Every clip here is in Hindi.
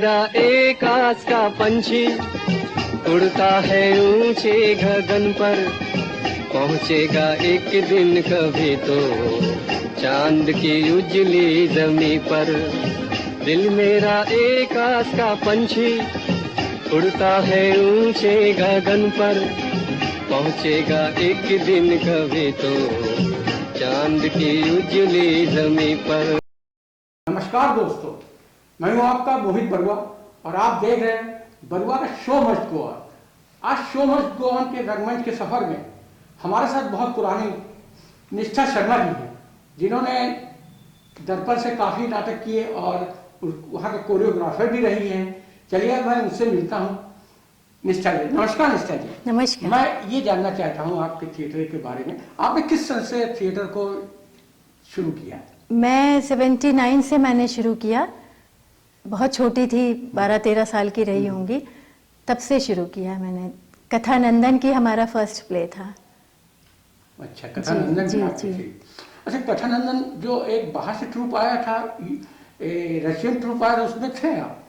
मेरा एक आस का पंछी उड़ता है ऊंचे गगन पर, पहुंचेगा एक दिन कभी तो चांद की उजली जमी पर। दिल मेरा एक आस का पंछी उड़ता है ऊंचे गगन पर, पहुंचेगा एक दिन कभी तो चांद की उजली जमी पर। नमस्कार दोस्तों, मैं हूं आपका मोहित बरुआ और आप देख रहे हैं बरुआ का शो मस्ट गो ऑन। आज शो मस्ट गो ऑन के रंगमंच के सफर में हमारे साथ बहुत पुरानी निष्ठा शर्मा जी हैं, जिन्होंने दर्पण से काफी नाटक किए और वहाँ के कोरियोग्राफर भी रही हैं। चलिए मैं उनसे मिलता हूँ। निष्ठा जी, नमस्कार। निष्ठा जी, नमस्कार। मैं ये जानना चाहता हूँ आपके थिएटर के बारे में। आपने किस सन से थिएटर को शुरू किया? मैं 79 से मैंने शुरू किया। बहुत छोटी थी, 12-13 साल की रही होंगी, तब से शुरू किया मैंने। कथानंदन की हमारा फर्स्ट प्ले था। अच्छा, कथानंदन जी, जी, जी। अच्छा, कथानंदन जो एक बाहर से ट्रूप आया था, रशियन ट्रूप आया था, उसमें थे आप?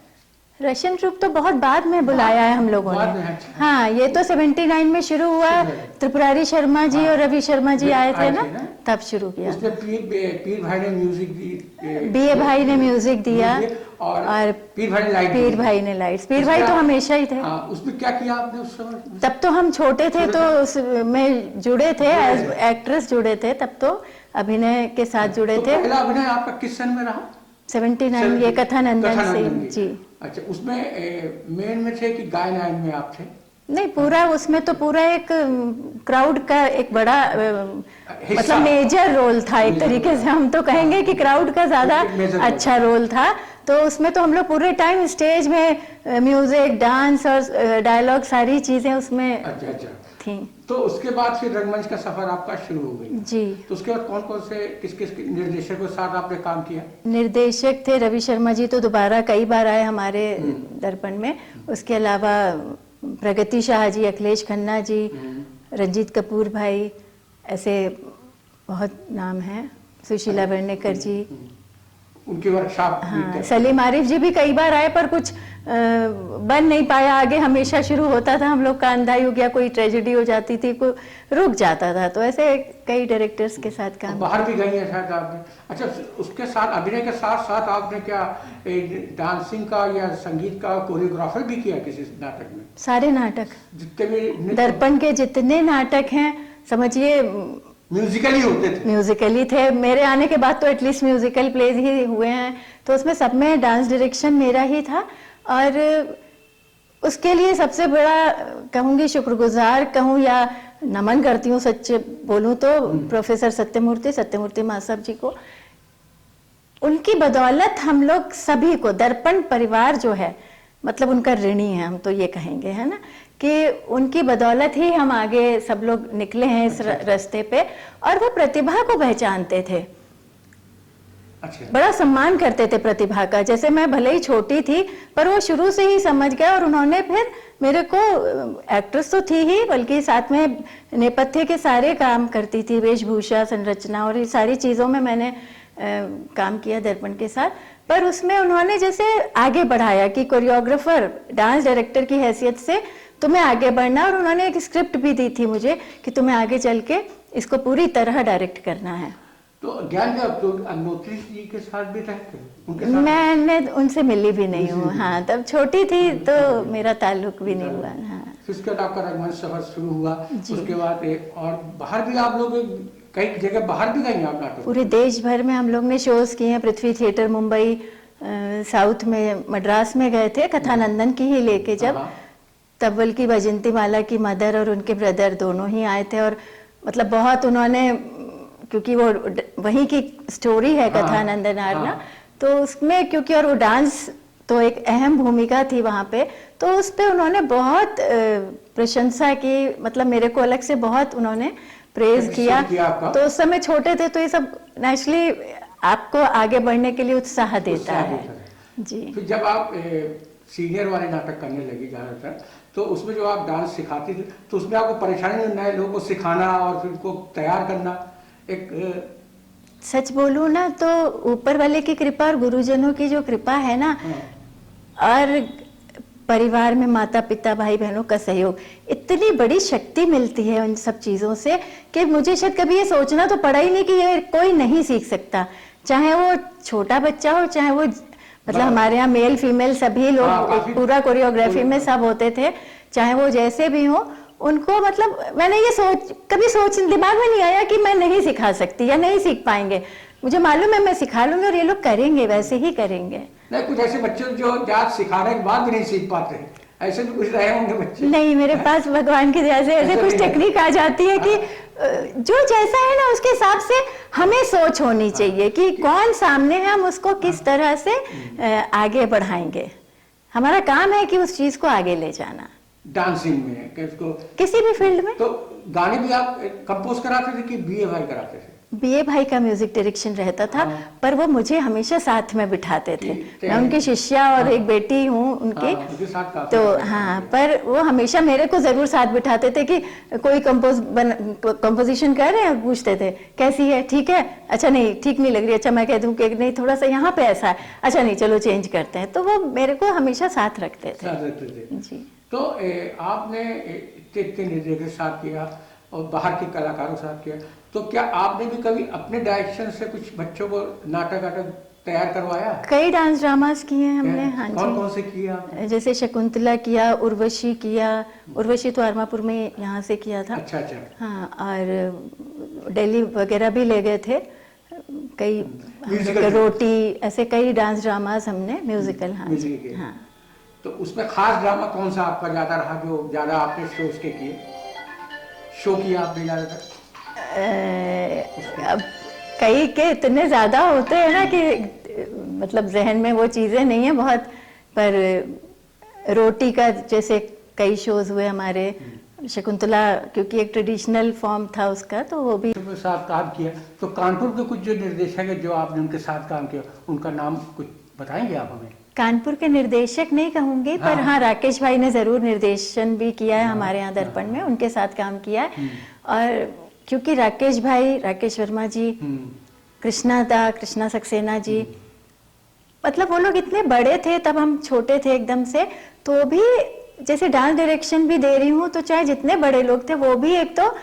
रशियन ट्रूप तो बहुत बाद में बुलाया है हम लोगों ने। अच्छा। हाँ, ये तो 79 में शुरू हुआ। त्रिपुरारी शर्मा जी और रवि शर्मा जी आए थे ना, तब शुरू किया। उसमें पीर भाई ने म्यूजिक दी, बीए भाई ने म्यूजिक दिया और पीर भाई ने लाइट। पीर भाई ने लाइट्स। पीर भाई तो हमेशा ही थे। उसमें क्या किया आपने उस समय? तब तो हम छोटे थे, तो उसमें जुड़े थे, एज एक्ट्रेस जुड़े थे, तब तो अभिनय के साथ जुड़े थे। पहला अभिनय आपका किस सन में रहा? 79, ये कथानंदन से जी। अच्छा, उसमें मेन में थे कि गायन आयन में आप थे? नहीं, पूरा उसमें तो पूरा एक क्राउड का एक बड़ा मतलब मेजर रोल था। एक तरीके से हम तो कहेंगे कि क्राउड का ज्यादा अच्छा रोल था। तो उसमें तो हम लोग पूरे टाइम स्टेज में म्यूजिक, डांस और डायलॉग, सारी चीजें उसमें थी। तो उसके बाद फिर रंगमंच का सफर आपका शुरू हो गया जी। तो उसके बाद कौन कौन से किस निर्देशकों के साथ आपने काम किया? निर्देशक थे रवि शर्मा जी, तो दोबारा कई बार आए हमारे दर्पण में। उसके अलावा प्रगति शाह जी, अखिलेश खन्ना जी, रंजीत कपूर भाई, ऐसे बहुत नाम हैं। सुशीला वर्णेकर जी, उनकी वर्कशॉप। हाँ, सलीम आरिफ जी भी कई बार आए, पर कुछ बन नहीं पाया आगे। हमेशा शुरू होता था हम लोग का अंधा युग, या कोई ट्रेजेडी हो जाती थी, कोई रुक जाता था। तो ऐसे कई डायरेक्टर्स के साथ काम। बाहर भी गई है शायद आपने? अच्छा, उसके साथ अभिनय के साथ साथ आपने क्या डांसिंग का या संगीत का कोरियोग्राफर भी किया किसी नाटक में? सारे नाटक, जितने भी दर्पण के जितने नाटक हैं, समझिए म्यूजिकली होते थे। म्यूजिकली थे। मेरे आने के बाद तो एटलीस्ट म्यूजिकल प्लेज ही हुए हैं। तो उसमें सब में डांस डायरेक्शन मेरा ही था, और उसके लिए सबसे बड़ा कहूँगी, शुक्रगुजार कहूँ या नमन करती हूँ, सच्चे बोलूँ तो प्रोफेसर सत्यमूर्ति महासाब जी को। उनकी बदौलत हम लोग सभी को, दर्पण परिवार जो है, मतलब उनका ऋणी है हम तो ये कहेंगे, है ना, कि उनकी बदौलत ही हम आगे सब लोग निकले हैं इस रास्ते पे। और वो प्रतिभा को पहचानते थे। अच्छा। बड़ा सम्मान करते थे प्रतिभा का। जैसे मैं भले ही छोटी थी, पर वो शुरू से ही समझ गया, और उन्होंने फिर मेरे को, एक्ट्रेस तो थी ही, बल्कि साथ में नेपथ्य के सारे काम करती थी, वेशभूषा, संरचना और ये सारी चीज़ों में मैंने काम किया दर्पण के साथ। पर उसमें उन्होंने जैसे आगे बढ़ाया कि कोरियोग्राफर, डांस डायरेक्टर की हैसियत से तुम्हें आगे बढ़ना, और उन्होंने एक स्क्रिप्ट भी दी थी मुझे कि तुम्हें आगे चल के इसको पूरी तरह डायरेक्ट करना है। तो ज्ञान तो अग्नोत्री जी के साथ भी रहते उनके साथ? मैंने उनसे मिली भी नहीं हूँ। हाँ, तब छोटी थी तो मेरा ताल्लुक भी नहीं हुआ। हाँ। फिर उसके बाद आपका रंगमंच सफर शुरू हुआ। उसके बाद और बाहर भी आप लोग कई जगह बाहर भी गए आप नाटक? पूरे देश भर में हम लोग ने शोज किए हैं। पृथ्वी थिएटर मुंबई, साउथ में मद्रास में गए थे, कथानंदन की ही लेके। जब तब बल्कि वैजयंती माला की मदर और उनके ब्रदर दोनों ही आए थे, और मतलब बहुत उन्होंने, क्योंकि वो वहीं की स्टोरी है कथानंदन आरना, तो उसमें क्योंकि, और वो डांस तो एक अहम भूमिका थी वहाँ पे, तो उस पे उन्होंने बहुत प्रशंसा की। मतलब मेरे को अलग से बहुत उन्होंने प्रेज किया। तो उस समय छोटे थे, तो ये सब नेचुरली आपको आगे बढ़ने के लिए उत्साह देता है। जी। फिर जब आप सीनियर वाले नाटक करने लगी ज़्यादातर, तो उसमें जो आप डांस सिखाती थी, तो उसमें आपको परेशानी नए लोगों को सिखाना और फिर उनको तैयार करना? एक सच बोलूं ना, तो ऊपर वाले की कृपा और गुरुजनों की जो कृपा है ना, और परिवार में माता पिता भाई बहनों का सहयोग, इतनी बड़ी शक्ति मिलती है उन सब चीज़ों से कि मुझे शायद कभी ये सोचना तो पड़ा ही नहीं कि ये कोई नहीं सीख सकता, चाहे वो छोटा बच्चा हो, चाहे वो मतलब हमारे यहाँ मेल फीमेल सभी लोग पूरा कोरियोग्राफी में सब होते थे, चाहे वो जैसे भी हो उनको, मतलब मैंने ये कभी दिमाग में नहीं आया कि मैं नहीं सिखा सकती या नहीं सीख पाएंगे। मुझे मालूम है मैं सिखा लूंगी और ये लोग करेंगे, वैसे ही करेंगे। नहीं, कुछ ऐसे बच्चे जो जात सिखाने के बाद भी नहीं सीख पाते, ऐसे भी कुछ रहे होंगे बच्चे? नहीं, मेरे पास भगवान की दया से ऐसे कुछ टेक्निक आ जाती है कि जो जैसा है ना उसके हिसाब से हमें सोच होनी चाहिए कि कौन सामने है, हम उसको किस तरह से आगे बढ़ाएंगे। हमारा काम है कि उस चीज को आगे ले जाना। डांसिंग में किसी भी फील्ड में। तो गाने भी आप कंपोज कराते थे कि बीए भाई कराते थे? बीए भाई का म्यूजिक डायरेक्शन रहता था, पर वो मुझे हमेशा साथ में बिठाते थे। मैं उनकी शिष्या और एक बेटी हूँ उनकी, तो हाँ, पर वो हमेशा मेरे को जरूर साथ बिठाते थे कि कोई कंपोजिशन कर रहे हैं, पूछते थे कैसी है, ठीक है, अच्छा नहीं ठीक नहीं लग रही, अच्छा मैं कह दूं कि नहीं थोड़ा सा यहाँ पे ऐसा है, अच्छा नहीं चलो चेंज करते हैं। तो वो मेरे को हमेशा साथ रखते थे जी। तो आपने इतने निर्देशक के साथ किया और बाहर के कलाकारों के साथ किया, तो क्या आपने भी कभी अपने डायरेक्शन से कुछ बच्चों को नाटक तैयार करवाया? कई डांस ड्रामास किए हैं हमने। हाँ जी। कौन से किया? जैसे शकुंतला किया, उर्वशी किया। उर्वशी तो आरमापुर में यहाँ से किया था। अच्छा। हाँ, और दिल्ली वगैरह भी ले गए थे कई, रोटी, ऐसे कई डांस ड्रामास हमने म्यूजिकल। हाँ। तो उसमें खास ड्रामा कौन सा आपका ज्यादा रहा, जो ज्यादा आपने शोज के किए? शो किया आपने ज्यादातर? अब कई के इतने ज्यादा होते हैं ना कि मतलब जहन में वो चीजें नहीं है बहुत, पर रोटी का जैसे कई शोज हुए हमारे। शकुंतला क्योंकि एक ट्रेडिशनल फॉर्म था उसका, तो वो भी साथ काम किया। तो कानपुर के कुछ जो निर्देशक है जो आपने उनके साथ काम किया, उनका नाम कुछ बताएंगे आप हमें? कानपुर के निर्देशक नहीं कहूंगी, पर हाँ राकेश भाई ने जरूर निर्देशन भी किया है हमारे यहाँ दर्पण में, उनके साथ काम किया है। और क्योंकि राकेश भाई, राकेश वर्मा जी, कृष्णा सक्सेना जी, मतलब वो लोग इतने बड़े थे, तब हम छोटे थे एकदम से, तो भी जैसे डांस डायरेक्शन भी दे रही हूँ, तो चाहे जितने बड़े लोग थे वो भी एक तो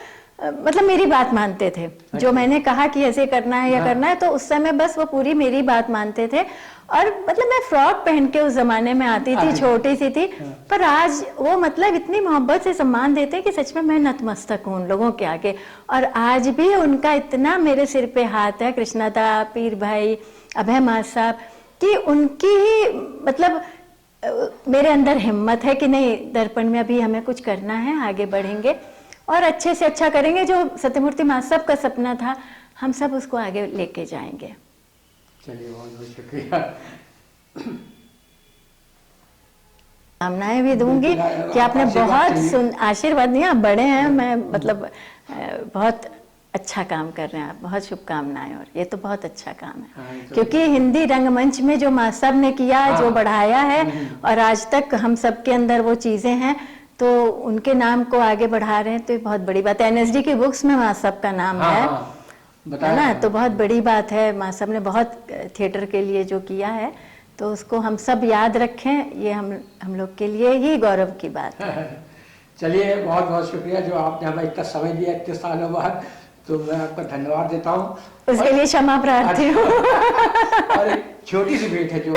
मतलब मेरी बात मानते थे। जो मैंने कहा कि ऐसे करना है या करना है, तो उस समय बस वो पूरी मेरी बात मानते थे। और मतलब मैं फ्रॉक पहन के उस जमाने में आती थी, छोटी सी थी, पर आज वो मतलब इतनी मोहब्बत से सम्मान देते कि सच में मैं नतमस्तक हूँ उन लोगों के आगे। और आज भी उनका इतना मेरे सिर पे हाथ है, कृष्णा पीर भाई, अभय मास साहब, कि उनकी ही मतलब मेरे अंदर हिम्मत है कि नहीं, दर्पण में अभी हमें कुछ करना है, आगे बढ़ेंगे और अच्छे से अच्छा करेंगे। जो सत्यमूर्ति मास साहब का सपना था, हम सब उसको आगे लेके जाएंगे। चलिए, बहुत बहुत शुक्रिया। कामनाएं भी दूंगी कि आपने बहुत आशीर्वाद दिया, आप बड़े हैं, मैं मतलब बहुत अच्छा काम कर रहे हैं आप, बहुत शुभकामनाएं। और ये तो बहुत अच्छा काम है, क्योंकि हिंदी रंगमंच में जो मास साहब ने किया, जो बढ़ाया है, और आज तक हम सब के अंदर वो चीजें हैं, तो उनके नाम को आगे बढ़ा रहे हैं, तो ये बहुत बड़ी बात है। एनएसडी की बुक्स में मास साहब का नाम है ना, तो बहुत बड़ी बात है। मास साहब ने बहुत थिएटर के लिए जो किया है, तो उसको हम सब याद रखें, ये हम लोग के लिए ही गौरव की बात है। चलिए, बहुत बहुत शुक्रिया जो आपने हमें इतना समय दिया इतने सालों बाद, तो मैं आपका धन्यवाद देता हूँ। उसके लिए क्षमा प्रार्थी हूँ। और एक छोटी सी भेंट है जो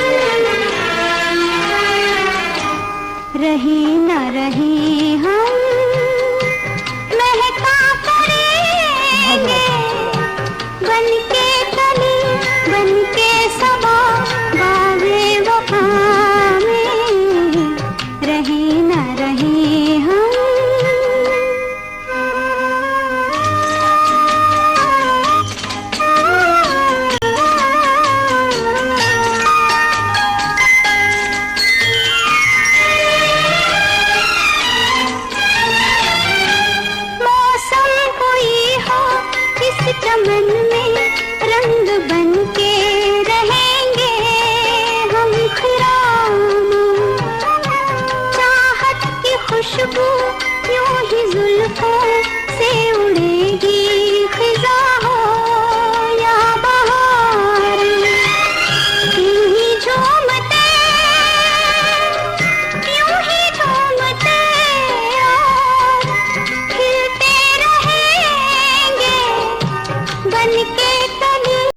रही न रही हम महका करेंगे, बन के कली बन के सबा बागे वफा में, रही न रही हम। चमन में रंग बन के रहेंगे हम खिरामा, चाहत की खुशबू यूं ही जुल्फों